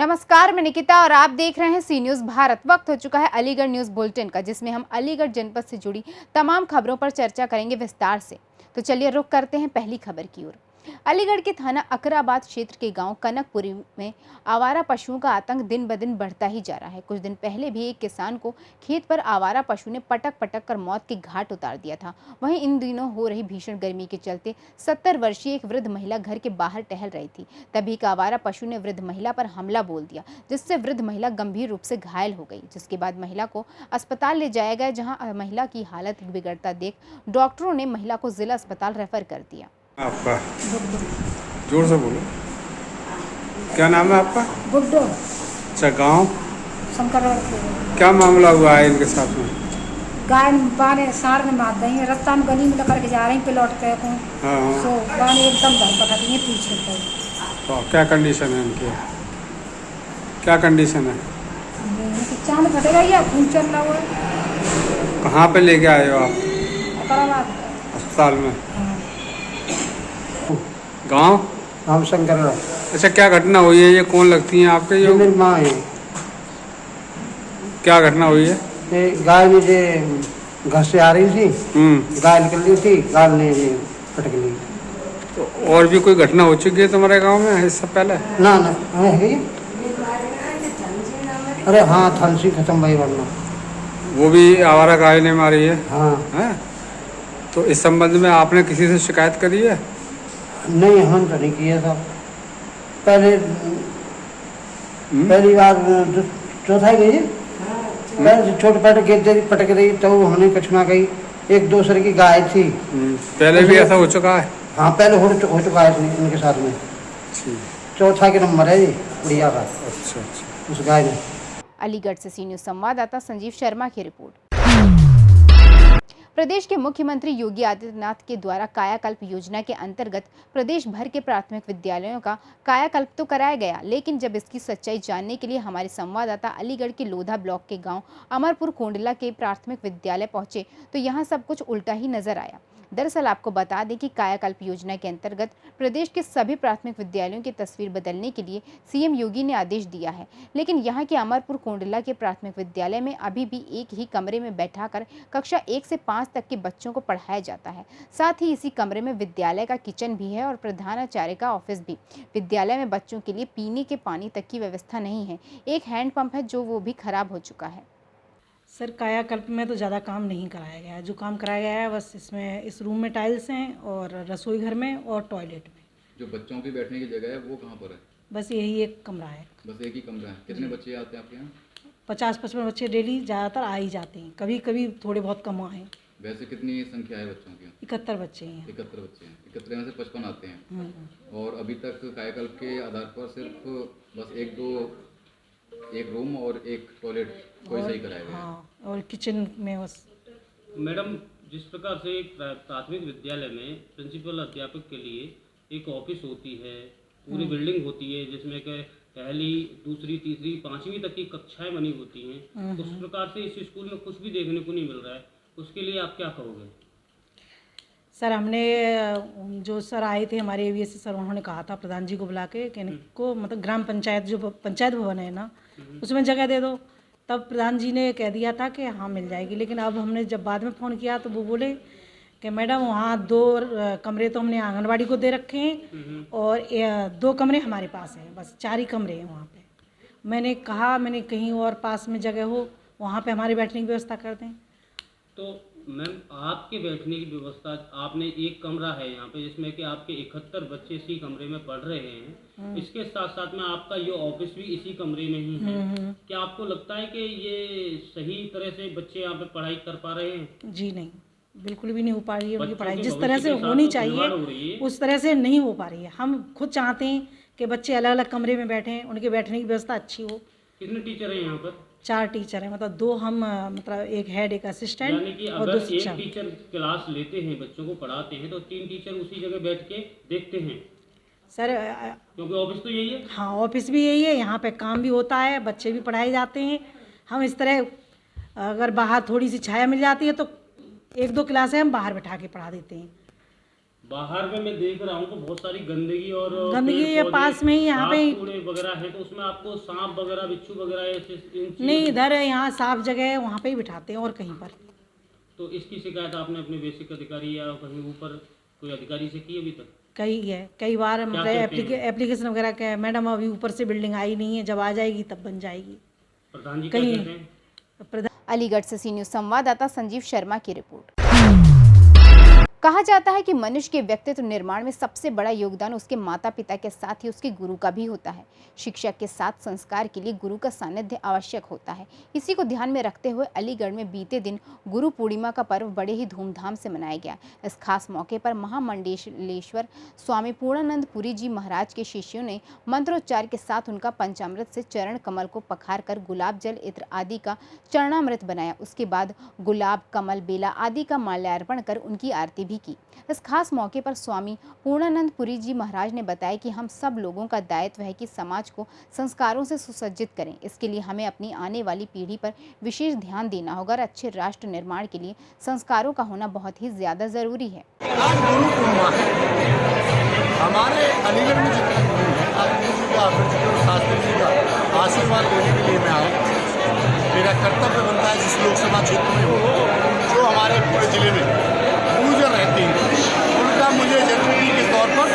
नमस्कार, मैं निकिता और आप देख रहे हैं सी न्यूज़ भारत। वक्त हो चुका है अलीगढ़ न्यूज़ बुलेटिन का, जिसमें हम अलीगढ़ जनपद से जुड़ी तमाम खबरों पर चर्चा करेंगे विस्तार से। तो चलिए रुक करते हैं पहली खबर की ओर। अलीगढ़ के थाना अकराबाद क्षेत्र के गांव कनकपुरी में आवारा पशुओं का आतंक दिन ब दिन बढ़ता ही जा रहा है। कुछ दिन पहले भी एक किसान को खेत पर आवारा पशु ने पटक पटक कर मौत के घाट उतार दिया था। वहीं इन दिनों हो रही भीषण गर्मी के चलते 70 वर्षीय एक वृद्ध महिला घर के बाहर टहल रही थी। तभी एक आवारा पशु ने वृद्ध महिला पर हमला बोल दिया, जिससे वृद्ध महिला गंभीर रूप से घायल हो गई। जिसके बाद महिला को अस्पताल ले जाया गया, जहां महिला की हालत बिगड़ता देख डॉक्टरों ने महिला को जिला अस्पताल रेफर कर दिया। आपका जोर से बोलो, क्या नाम है आपका? गुड्डो। अच्छा, गाँव शंकर। क्या मामला हुआ है इनके साथ में? गाय बाने सार में मार दी है, रास्ता में गली में लेकर के जा रही पे लौट के को हाँ। सो बाने एकदम दम पकड़ दी है पीछे पे। तो क्या कंडीशन है इनकी? क्या कंडीशन है? चांद फटेगा या खून चल रहा हुआ है। कहाँ पे लेके आए हो आप? अकराबाद अस्पताल में। गाँव हम शंकर। अच्छा, क्या घटना हुई है? ये कौन लगती हैं आपके? ये मेरी माँ है। क्या घटना हुई है? ये गाय मुझे घर से आ रही थी, गाय निकल रही थी, गाय ने ये पटक ली। तो और भी कोई घटना हो चुकी है तुम्हारे गांव में इससे पहले? ना ना है। अरे हाँ, थलसी खत्म भाई वरना। वो भी आवारा गाय ने मारी है? हाँ है? तो इस संबंध में आपने किसी से शिकायत करी है? नहीं, हम तो नहीं किया था। पहले पहली बार चौथाई गई, पहले छोटे पटक रही तो हमने कछुआ गई। एक दूसरे की गाय थी। पहले भी ऐसा हो चुका है? हाँ, पहले हो चुका है इनके साथ में। चौथा के नंबर है ये बढ़िया का। अच्छा अच्छा। उस गाय में। अलीगढ़ से सी न्यूज़ संवाददाता संजीव शर्मा की रिपोर्ट। प्रदेश के मुख्यमंत्री योगी आदित्यनाथ के द्वारा कायाकल्प योजना के अंतर्गत प्रदेश भर के प्राथमिक विद्यालयों का कायाकल्प तो कराया गया, लेकिन जब इसकी सच्चाई जानने के लिए हमारे संवाददाता अलीगढ़ के लोधा ब्लॉक के गांव अमरपुर कोंडला के प्राथमिक विद्यालय पहुंचे तो यहां सब कुछ उल्टा ही नजर आया। दरअसल आपको बता दें कि कायाकल्प योजना के अंतर्गत प्रदेश के सभी प्राथमिक विद्यालयों की तस्वीर बदलने के लिए सीएम योगी ने आदेश दिया है, लेकिन यहां के अमरपुर कोंडला के प्राथमिक विद्यालय में अभी भी एक ही कमरे में बैठाकर कक्षा 1 से 5 तक के बच्चों को पढ़ाया जाता है। साथ ही इसी कमरे में विद्यालय का किचन भी है और प्रधानाचार्य का ऑफिस भी। विद्यालय में बच्चों के लिए पीने के पानी तक की व्यवस्था नहीं है। एक हैंडपंप है जो वो भी खराब हो चुका है। सर, कायाकल्प में तो ज़्यादा काम नहीं कराया गया है। जो काम कराया गया है बस इसमें इस रूम में टाइल्स हैं और रसोई घर में और टॉयलेट में। जो बच्चों की बैठने की जगह है वो कहाँ पर है? बस यही एक कमरा है। बस एक ही कमरा है। कितने बच्चे आते हैं आपके यहाँ? 50-55 बच्चे डेली ज़्यादातर आ ही जाते हैं, कभी कभी थोड़े बहुत कम आए। वैसे कितनी संख्या है बच्चों की? 71 बच्चे हैं। 71 बच्चे हैं। 71 में से 55 आते हैं। और अभी तक कायाकल्प के आधार पर सिर्फ बस एक रूम और एक टॉयलेट कोई सही कराया गया है। हाँ, और किचन में बस। मैडम, जिस प्रकार से एक प्राथमिक विद्यालय में प्रिंसिपल अध्यापक के लिए एक ऑफिस होती है, पूरी बिल्डिंग होती है जिसमें कि पहली, दूसरी, तीसरी, 5वीं तक की कक्षाएं बनी होती हैं, उस प्रकार से इस स्कूल में कुछ भी देखने को नहीं मिल रहा है। उसके लिए आप क्या कहोगे? सर, हमने जो सर आए थे हमारे AVS सर, उन्होंने कहा था प्रधान जी को बुला के कि इनको मतलब ग्राम पंचायत जो पंचायत भवन है ना, उसमें जगह दे दो। तब प्रधान जी ने कह दिया था कि हाँ मिल जाएगी, लेकिन अब हमने जब बाद में फ़ोन किया तो वो बोले कि मैडम वहाँ 2 कमरे तो हमने आंगनवाड़ी को दे रखे हैं और 2 कमरे हमारे पास हैं, बस 4 ही कमरे हैं वहाँ पे। मैंने कहा कहीं और पास में जगह हो वहाँ पे हमारे बैठने की व्यवस्था कर दें। तो मैम, आपके बैठने की व्यवस्था, आपने एक कमरा है यहाँ पे जिसमें कि आपके 71 बच्चे इसी कमरे में पढ़ रहे हैं, इसके साथ साथ में आपका ये ऑफिस भी इसी कमरे में ही है। क्या आपको लगता है कि ये सही तरह से बच्चे यहाँ पे पढ़ाई कर पा रहे हैं? जी नहीं, बिल्कुल भी नहीं हो पा रही है उनकी पढ़ाई जिस तरह से होनी चाहिए उस तरह से नहीं हो पा रही है। हम खुद चाहते हैं कि बच्चे अलग अलग कमरे में बैठें, उनके बैठने की व्यवस्था अच्छी हो। कितने टीचर हैं यहाँ पर? 4 टीचर हैं, मतलब 2 हम, मतलब एक हेड, एक असिस्टेंट और 2 शिक्षक। एक टीचर क्लास लेते हैं, बच्चों को पढ़ाते हैं, तो 3 टीचर उसी जगह बैठ के देखते हैं सर, क्योंकि ऑफिस तो यही है। हाँ, ऑफिस भी यही है, यहाँ पे काम भी होता है, बच्चे भी पढ़ाए जाते हैं। हम इस तरह अगर बाहर थोड़ी सी छाया मिल जाती है तो 1-2 क्लासें हम बाहर बैठा के पढ़ा देते हैं। बाहर में मैं देख रहा हूँ तो बहुत सारी गंदगी और गंदगी पेड़ ये पौधे, पास में ही यहाँ पे घास कूड़े वगैरह है, तो उसमें आपको सांप वगैरह बिच्छू वगैरह ऐसे इन चीज़ों- नहीं, इधर यहाँ साफ जगह है, वहाँ पे ही बिठाते हैं और कहीं पर। तो इसकी शिकायत आपने अपने बेसिक अधिकारी या कहीं ऊपर कोई अधिकारी से की अभी तक? कई बार मतलब कहते हैं? एप्लीकेशन वगैरह का, मैडम अभी ऊपर से बिल्डिंग आई नहीं है, जब आ जाएगी तब बन जाएगी। प्रधान जी क्या कहीं कहते हैं? प्रधान अलीगढ़ से सी न्यूज़ संवाददाता संजीव शर्मा की रिपोर्ट। कहा जाता है कि मनुष्य के व्यक्तित्व निर्माण में सबसे बड़ा योगदान उसके माता पिता के साथ ही उसके गुरु का भी होता है। शिक्षक के साथ संस्कार के लिए गुरु का सानिध्य आवश्यक होता है। इसी को ध्यान में रखते हुए अलीगढ़ में बीते दिन गुरु पूर्णिमा का पर्व बड़े ही धूमधाम से मनाया गया। इस खास मौके पर महामंडलेश्वर स्वामी पूर्णानंद पुरी जी महाराज के शिष्यों ने मंत्रोच्चार के साथ उनका पंचामृत से चरण कमल को पखार कर गुलाब जल इत्र आदि का चरणामृत बनाया। उसके बाद गुलाब कमल बेला आदि का माल्यार्पण कर उनकी आरती भी की। इस खास मौके पर स्वामी पूर्णानंद पुरी जी महाराज ने बताया कि हम सब लोगों का दायित्व है कि समाज को संस्कारों से सुसज्जित करें। इसके लिए हमें अपनी आने वाली पीढ़ी पर विशेष ध्यान देना होगा और अच्छे राष्ट्र निर्माण के लिए संस्कारों का होना बहुत ही ज्यादा जरूरी है। आज गुरु पूर्णिमा है। हमारे अलीगढ़ में जितने गुरु हैं, आज गुरु जी का प्रिंसिपल शास्त्री जी का आशीर्वाद लेने के लिए मैं आया। मेरा कर्तव्य बनता है जिस लोकसभा क्षेत्र में हो, जो हमारे पूरे जिले में गुरुजन रहते हैं, उनका मुझे जनप्रतिनिधि के तौर पर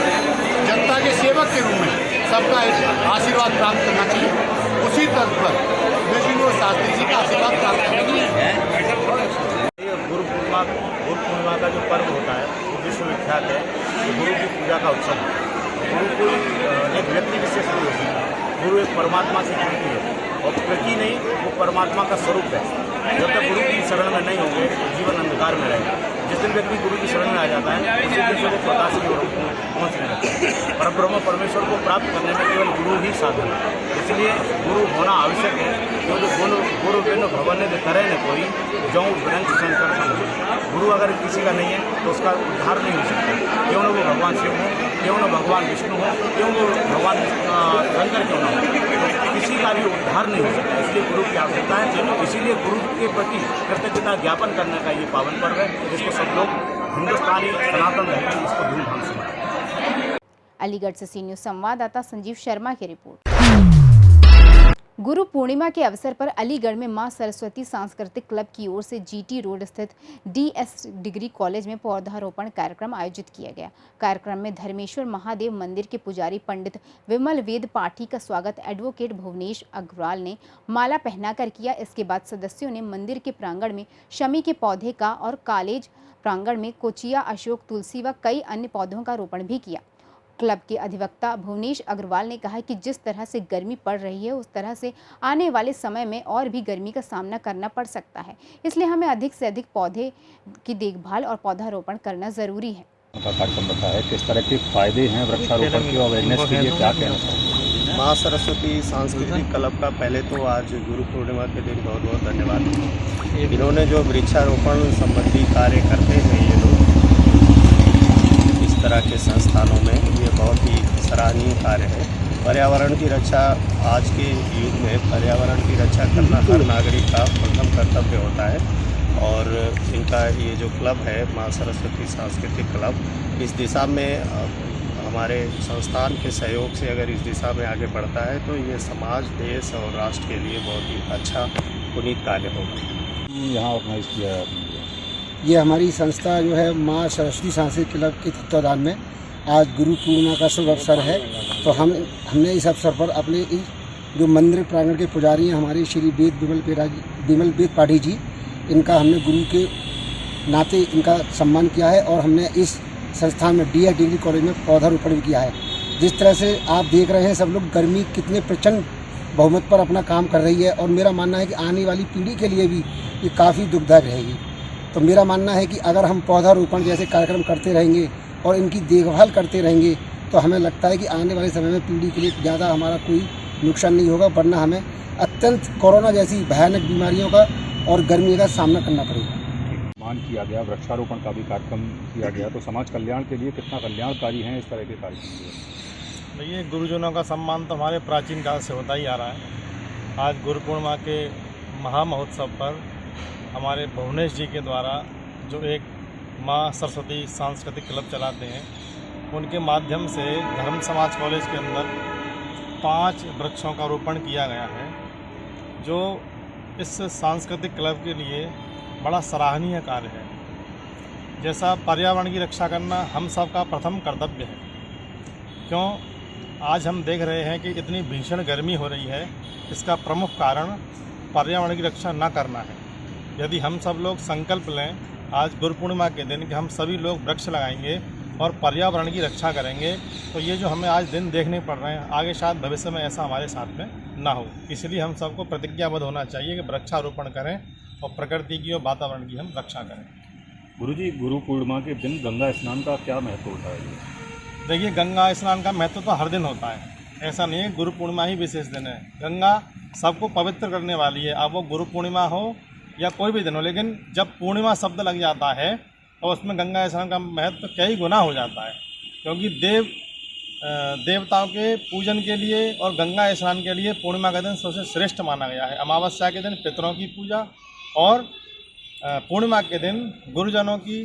जनता के सेवक के रूप में सबका एक आशीर्वाद प्राप्त करना चाहिए। उसी तर्ज पर विष्णु शास्त्री जी का आशीर्वाद प्राप्त करने के लिए गुरु पूर्णिमा का जो पर्व होता है वो विश्वविख्यात है। तो गुरु की पूजा का उत्सव है। गुरु कोई एक व्यक्ति विशेष नहीं होती है, गुरु एक परमात्मा की कृति है और कृति नहीं, वो परमात्मा का स्वरूप है। जब तक गुरु की शरण में नहीं होंगे जीवन अंधकार में रहेगा। जिस दिन व्यक्ति गुरु की शरण में आ जाता है उसी दिन से वो प्रकाश की ओर पहुँचने लगता है। परब्रह्म परमेश्वर को प्राप्त करने में केवल गुरु ही साधन है। इसलिए गुरु होना आवश्यक है, क्योंकि गुरु बिन भवन ने करे न कोई जौ ग्रंथ शंकर संग। गुरु अगर किसी का नहीं है तो उसका उद्धार नहीं हो सकता। क्यों न वो भगवान शिव हो, क्यों न भगवान विष्णु हो, क्यों वो भगवान शंकर क्यों न हो, किसी का भी उद्धार नहीं हो सकता। इसलिए गुरु की आवश्यकता है। इसीलिए गुरु के प्रति कृतज्ञता ज्ञापन करने का ये पावन पर्व है, जिसको सब लोग हिंदुस्तानी सनातन रहते हैं, इसको धूमधाम से मनाते हैं। अलीगढ़ से सी न्यूज़ संवाददाता संजीव शर्मा की रिपोर्ट। गुरु पूर्णिमा के अवसर पर अलीगढ़ में मां सरस्वती सांस्कृतिक क्लब की ओर से जीटी रोड स्थित डीएस डिग्री कॉलेज में पौधारोपण कार्यक्रम आयोजित किया गया। कार्यक्रम में धर्मेश्वर महादेव मंदिर के पुजारी पंडित विमल वेद पाठी का स्वागत एडवोकेट भुवनेश अग्रवाल ने माला पहनाकर किया। इसके बाद सदस्यों ने मंदिर के प्रांगण में शमी के पौधे का और कॉलेज प्रांगण में कोचिया, अशोक, तुलसी व कई अन्य पौधों का रोपण भी किया। क्लब के अधिवक्ता भुवनेश अग्रवाल ने कहा कि जिस तरह से गर्मी पड़ रही है उस तरह से आने वाले समय में और भी गर्मी का सामना करना पड़ सकता है, इसलिए हमें अधिक से अधिक पौधे की देखभाल और पौधारोपण करना जरूरी है। कार्यक्रम बताया किस तरह के फायदे हैं वृक्षारोपण की अवेयरनेस के लिए, क्या कहना चाहिए? माँ सरस्वती सांस्कृतिक क्लब का पहले तो आज गुरु पूर्णिमा के दिन बहुत बहुत धन्यवाद। इन्होंने जो वृक्षारोपण संबंधी कार्य करते हैं ये लोग इस तरह के संस्थानों में, ये बहुत ही सराहनीय कार्य है। पर्यावरण की रक्षा, आज के युग में पर्यावरण की रक्षा करना हर नागरिक का प्रथम कर्तव्य होता है। और इनका ये जो क्लब है माँ सरस्वती सांस्कृतिक क्लब, इस दिशा में हमारे संस्थान के सहयोग से अगर इस दिशा में आगे बढ़ता है तो ये समाज, देश और राष्ट्र के लिए बहुत ही अच्छा पुनीत कार्य होगा। यहाँ ऑर्गेनाइज किया है ये हमारी संस्था जो है माँ सरस्वती सांस्कृतिक क्लब के तत्वाधान में आज गुरु पूर्णिमा का शुभ अवसर है। तो हमने इस अवसर पर अपने जो मंदिर प्रांगण के पुजारी हैं हमारे श्री विमल वेद पाठी जी, इनका हमने गुरु के नाते इनका सम्मान किया है और हमने इस संस्थान में डीएस डिग्री कॉलेज में पौधारोपण भी किया है। जिस तरह से आप देख रहे हैं सब लोग, गर्मी कितने प्रचंड बहुमत पर अपना काम कर रही है और मेरा मानना है कि आने वाली पीढ़ी के लिए भी ये काफ़ी दुखदायक रहेगी। तो मेरा मानना है कि अगर हम पौधारोपण जैसे कार्यक्रम करते रहेंगे और इनकी देखभाल करते रहेंगे तो हमें लगता है कि आने वाले समय में पीढ़ी के लिए ज़्यादा हमारा कोई नुकसान नहीं होगा, वरना हमें अत्यंत कोरोना जैसी भयानक बीमारियों का और गर्मी का सामना करना पड़ेगा। मान किया गया, वृक्षारोपण का भी कार्यक्रम किया गया, तो समाज कल्याण के लिए कितना कल्याणकारी हैं इस तरह के कार्यक्रम? देखिए, गुरुजनों का सम्मान तो हमारे प्राचीन काल से होता ही आ रहा है। आज गुरु पूर्णिमा के महामहोत्सव पर हमारे भुवनेश जी के द्वारा जो एक माँ सरस्वती सांस्कृतिक क्लब चलाते हैं, उनके माध्यम से धर्म समाज कॉलेज के अंदर 5 वृक्षों का रोपण किया गया है, जो इस सांस्कृतिक क्लब के लिए बड़ा सराहनीय कार्य है। जैसा पर्यावरण की रक्षा करना हम सब का प्रथम कर्तव्य है, क्यों आज हम देख रहे हैं कि इतनी भीषण गर्मी हो रही है, इसका प्रमुख कारण पर्यावरण की रक्षा न करना है। यदि हम सब लोग संकल्प लें आज गुरु पूर्णिमा के दिन कि हम सभी लोग वृक्ष लगाएंगे और पर्यावरण की रक्षा करेंगे, तो ये जो हमें आज दिन देखने पड़ रहे हैं आगे शायद भविष्य में ऐसा हमारे साथ में ना हो। इसलिए हम सबको प्रतिज्ञाबद्ध होना चाहिए कि वृक्षारोपण करें और प्रकृति की और वातावरण की हम रक्षा करें। गुरुजी, गुरु पूर्णिमा के दिन गंगा स्नान का क्या महत्व होता है? देखिए, गंगा स्नान का महत्व तो हर दिन होता है, ऐसा नहीं है गुरु पूर्णिमा ही विशेष दिन है। गंगा सबको पवित्र करने वाली है, अब वो गुरु पूर्णिमा हो या कोई भी दिन हो, लेकिन जब पूर्णिमा शब्द लग जाता है तो उसमें गंगा स्नान का महत्व कई गुना हो जाता है, क्योंकि देवताओं के पूजन के लिए और गंगा स्नान के लिए पूर्णिमा का दिन सबसे श्रेष्ठ माना गया है। अमावस्या के दिन पितरों की पूजा और पूर्णिमा के दिन गुरुजनों की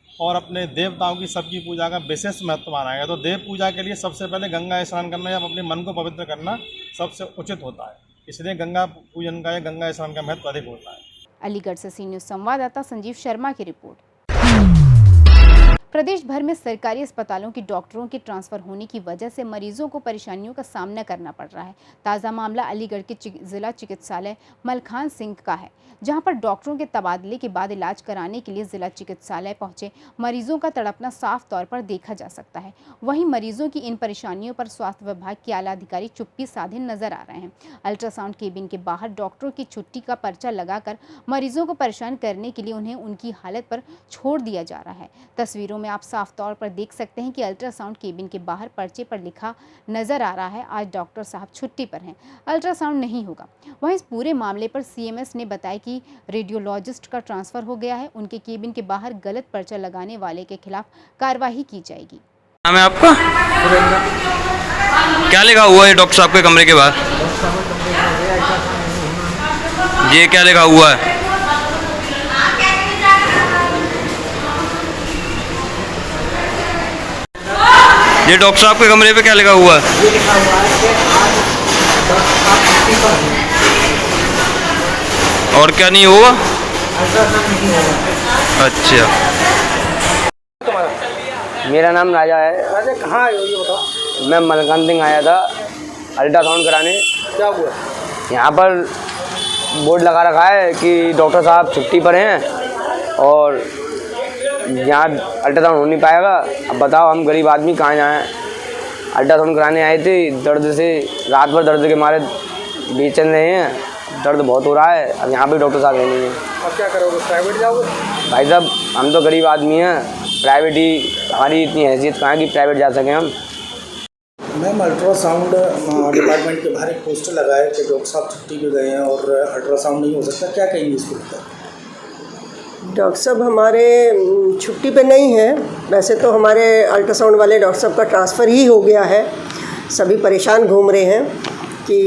और अपने देवताओं की सबकी पूजा का विशेष महत्व माना गया। तो देव पूजा के लिए सबसे पहले गंगा स्नान करना या अपने मन को पवित्र करना सबसे उचित होता है, इसलिए गंगा पूजन का या गंगा स्नान का महत्व अधिक होता है। अलीगढ़ से सी न्यूज़ संवाददाता संजीव शर्मा की रिपोर्ट। प्रदेश भर में सरकारी अस्पतालों की डॉक्टरों के ट्रांसफर होने की वजह से मरीजों को परेशानियों का सामना करना पड़ रहा है। ताज़ा मामला अलीगढ़ के जिला चिकित्सालय मलखान सिंह का है, जहां पर डॉक्टरों के तबादले के बाद इलाज कराने के लिए जिला चिकित्सालय पहुंचे मरीजों का तड़पना साफ तौर पर देखा जा सकता है। वहीं मरीजों की इन परेशानियों पर स्वास्थ्य विभाग के आला अधिकारी चुप्पी साधे नजर आ रहे हैं। अल्ट्रासाउंड केबिन के बाहर डॉक्टरों की छुट्टी का पर्चा लगाकर मरीजों को परेशान करने के लिए उन्हें उनकी हालत पर छोड़ दिया जा रहा है। तस्वीरों में आप साफ तौर पर देख सकते हैं कि अल्ट्रासाउंड केबिन के बाहर पर्चे पर लिखा नजर आ रहा है, आज डॉक्टर साहब छुट्टी पर हैं, अल्ट्रासाउंड नहीं होगा। वहीं इस पूरे मामले पर सीएमएस ने बताया कि रेडियोलॉजिस्ट का ट्रांसफर हो गया है, उनके केबिन के बाहर गलत पर्चा लगाने वाले के खिलाफ कार्रवाई की जाएगी। नाम है आपका? क्या लिखा हुआ है डॉक्टर साहब के कमरे के बाहर? ये क्या लिखा हुआ है? ये डॉक्टर साहब के कमरे पे क्या लिखा हुआ है? और क्या नहीं होगा? अच्छा, मेरा नाम राजा है। राजा कहाँ आए हो ये बताओ? मैं मलखान सिंह आया था अल्ट्रासाउंड कराने। क्या हुआ? यहाँ पर बोर्ड लगा रखा है कि डॉक्टर साहब छुट्टी पर हैं और यहाँ अल्ट्रासाउंड हो नहीं पाएगा। अब बताओ हम गरीब आदमी कहाँ जाएँ? अल्ट्रासाउंड कराने आए थे, दर्द से रात भर दर्द के मारे बेचैन रहे हैं, दर्द बहुत हो रहा है। अब यहाँ पे डॉक्टर साहब नहीं है। अब क्या करोगे? प्राइवेट जाओगे? भाई साहब हम तो गरीब आदमी हैं, प्राइवेट ही, हमारी इतनी हैसियत कहाँ है कि प्राइवेट जा सकें हम। मैम, अल्ट्रासाउंड डिपार्टमेंट के बाहर एक पोस्टर लगा है कि डॉक्टर साहब छुट्टी पे गए हैं और अल्ट्रासाउंड नहीं हो सकता, क्या कहेंगे इसको लेकर? डॉक्टर साहब हमारे छुट्टी पे नहीं है। वैसे तो हमारे अल्ट्रासाउंड वाले डॉक्टर साहब का ट्रांसफ़र ही हो गया है। सभी परेशान घूम रहे हैं कि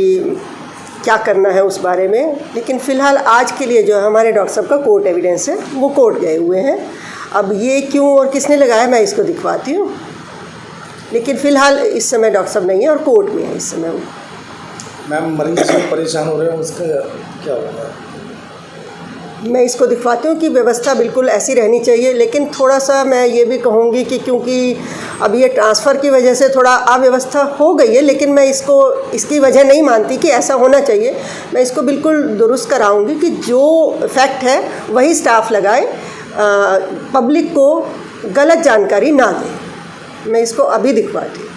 क्या करना है उस बारे में, लेकिन फ़िलहाल आज के लिए जो है हमारे डॉक्टर साहब का कोर्ट एविडेंस है, वो कोर्ट गए हुए हैं। अब ये क्यों और किसने लगाया मैं इसको दिखवाती हूँ, लेकिन फ़िलहाल इस समय डॉक्टर साहब नहीं है और कोर्ट में है इस समय। मैम, मरीज जो परेशान हो रहे हैं उसका क्या होगा? मैं इसको दिखवाती हूँ कि व्यवस्था बिल्कुल ऐसी रहनी चाहिए, लेकिन थोड़ा सा मैं ये भी कहूँगी कि क्योंकि अब ये ट्रांसफ़र की वजह से थोड़ा अव्यवस्था हो गई है, लेकिन मैं इसको इसकी वजह नहीं मानती कि ऐसा होना चाहिए। मैं इसको बिल्कुल दुरुस्त कराऊँगी कि जो फैक्ट है वही स्टाफ लगाए, पब्लिक को गलत जानकारी ना दें। मैं इसको अभी दिखवाती हूँ।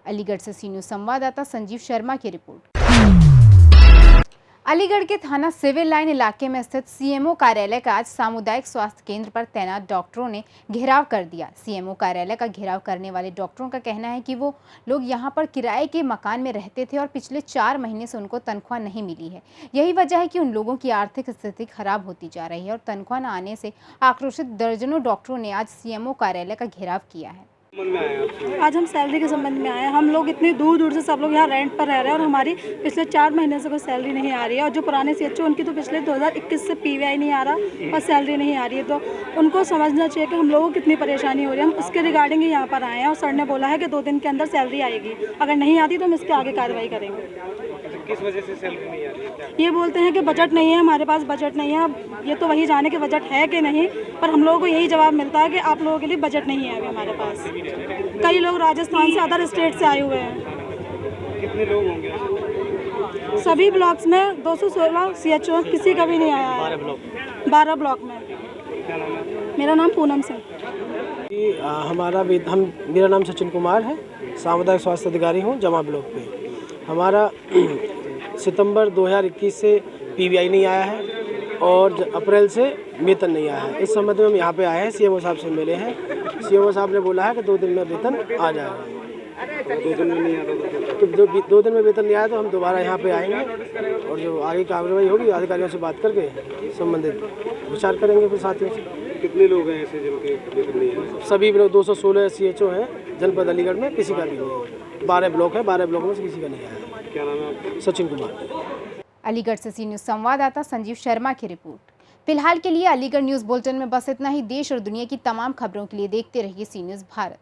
अलीगढ़ से सी न्यूज़ संवाददाता संजीव शर्मा की रिपोर्ट। अलीगढ़ के थाना सिविल लाइन इलाके में स्थित सीएमओ कार्यालय का आज सामुदायिक स्वास्थ्य केंद्र पर तैनात डॉक्टरों ने घेराव कर दिया। सीएमओ कार्यालय का घेराव करने वाले डॉक्टरों का कहना है कि वो लोग यहां पर किराए के मकान में रहते थे और पिछले 4 महीने से उनको तनख्वाह नहीं मिली है। यही वजह है कि उन लोगों की आर्थिक स्थिति खराब होती जा रही है और तनख्वाह न आने से आक्रोशित दर्जनों डॉक्टरों ने आज सीएमओ कार्यालय का घेराव किया है। आज हम सैलरी के संबंध में आए हैं। हम लोग इतनी दूर दूर से सब लोग यहाँ रेंट पर रह रहे हैं और हमारी पिछले 4 महीने से कोई सैलरी नहीं आ रही है। और जो पुराने सीएचओ उनकी तो पिछले 2021 से पीवीआई नहीं आ रहा और सैलरी नहीं आ रही है। तो उनको समझना चाहिए कि हम लोगों को कितनी परेशानी हो रही है। हम उसके रिगार्डिंग ही यहाँ पर आए हैं और सर ने बोला है कि 2 दिन के अंदर सैलरी आएगी। अगर नहीं आती तो हम इसके आगे कार्रवाई करेंगे। किस वजह से सैलरी नहीं आ रही है? ये बोलते हैं कि बजट नहीं है, हमारे पास बजट नहीं है। अब ये तो वही जाने कि बजट है कि नहीं, पर हम लोगों को यही जवाब मिलता है कि आप लोगों के लिए बजट नहीं है अभी हमारे पास। कई लोग राजस्थान से, अदर स्टेट से आए हुए हैं। कितने लोग होंगे? सभी ब्लॉक्स में 216 सीएचओ, किसी का भी नहीं आया है। 12 ब्लॉक में। क्या नाम है? मेरा नाम पूनम सिंह। मेरा नाम सचिन कुमार है, सामुदायिक स्वास्थ्य अधिकारी हूँ जमा ब्लॉक पे। हमारा सितंबर 2021 से पीवीआई नहीं आया है और अप्रैल से वेतन नहीं आया है। इस संबंध में हम यहाँ पे आए हैं, सीएमओ साहब से मिले हैं। सीएमओ साहब ने बोला है कि 2 दिन में वेतन आ जाएगा। 2 दिन में नहीं आता तो 2 दिन में वेतन नहीं आया तो हम दोबारा यहाँ पे आएंगे और जो आगे कार्रवाई होगी अधिकारियों से बात करके संबंधित विचार करेंगे फिर साथियों से। कितने लोग हैं ऐसे जिनके वेतन नहीं है? सभी 216 सीएचओ हैं जनपद अलीगढ़ में, किसी का भी नहीं है। 12 ब्लॉक है, 12 ब्लॉक में से किसी का नहीं आया। क्या नाम है आपका? सचिन कुमार। अलीगढ़ से सी न्यूज़ संवाददाता संजीव शर्मा की रिपोर्ट। फिलहाल के लिए अलीगढ़ न्यूज़ बुलेटिन में बस इतना ही। देश और दुनिया की तमाम खबरों के लिए देखते रहिए सी न्यूज़ भारत।